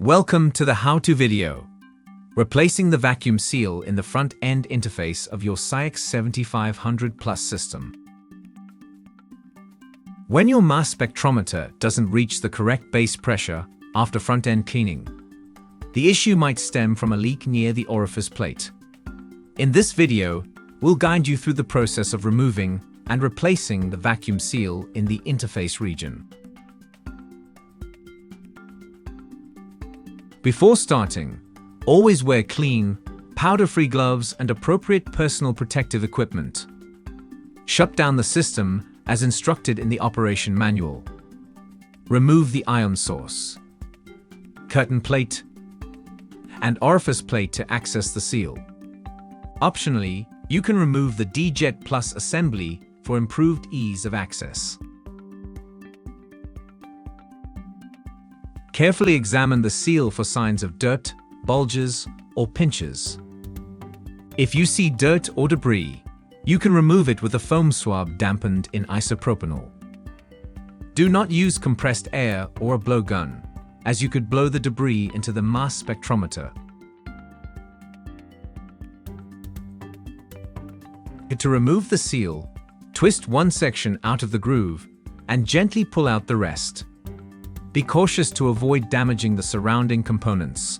Welcome to the how-to video. Replacing the vacuum seal in the front-end interface of your SCIEX 7500 Plus system. When your mass spectrometer doesn't reach the correct base pressure after front-end cleaning, the issue might stem from a leak near the orifice plate. In this video, we'll guide you through the process of removing and replacing the vacuum seal in the interface region. Before starting, always wear clean, powder-free gloves and appropriate personal protective equipment. Shut down the system as instructed in the operation manual. Remove the ion source, curtain plate, and orifice plate to access the seal. Optionally, you can remove the D-Jet Plus assembly for improved ease of access. Carefully examine the seal for signs of dirt, bulges, or pinches. If you see dirt or debris, you can remove it with a foam swab dampened in isopropanol. Do not use compressed air or a blowgun, as you could blow the debris into the mass spectrometer. To remove the seal, twist one section out of the groove and gently pull out the rest. Be cautious to avoid damaging the surrounding components.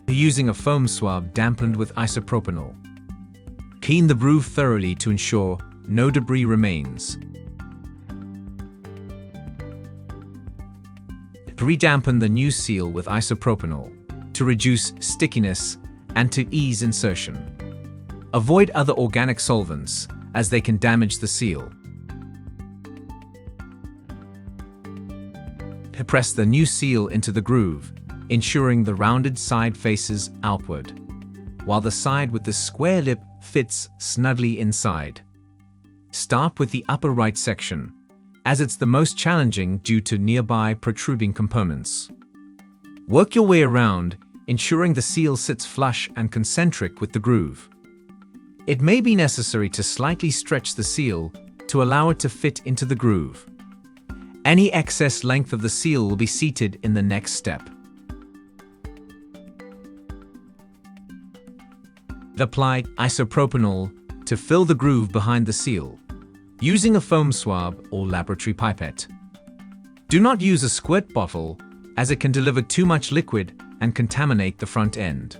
Using a foam swab dampened with isopropanol. Clean the groove thoroughly to ensure no debris remains. Re-dampen the new seal with isopropanol to reduce stickiness and to ease insertion. Avoid other organic solvents as they can damage the seal. Press the new seal into the groove, ensuring the rounded side faces outward, while the side with the square lip fits snugly inside. Start with the upper right section, as it's the most challenging due to nearby protruding components. Work your way around, ensuring the seal sits flush and concentric with the groove. It may be necessary to slightly stretch the seal to allow it to fit into the groove. Any excess length of the seal will be seated in the next step. Apply isopropanol to fill the groove behind the seal, using a foam swab or laboratory pipette. Do not use a squirt bottle, as it can deliver too much liquid and contaminate the front end.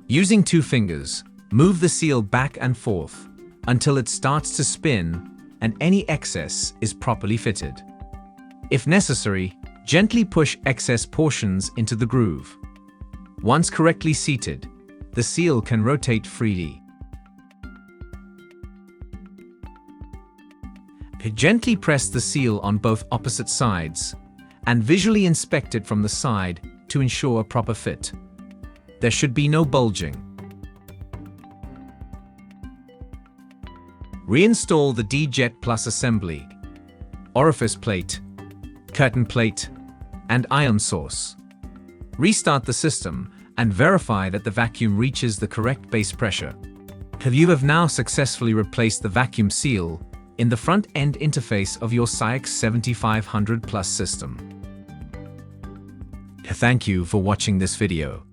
Using 2 fingers, move the seal back and forth until it starts to spin and any excess is properly fitted. If necessary, gently push excess portions into the groove. Once correctly seated, the seal can rotate freely. Gently press the seal on both opposite sides and visually inspect it from the side to ensure a proper fit. There should be no bulging. Reinstall the D-Jet Plus assembly, orifice plate, curtain plate, and ion source. Restart the system and verify that the vacuum reaches the correct base pressure. You have now successfully replaced the vacuum seal in the front-end interface of your SCIEX 7500 Plus system. Thank you for watching this video.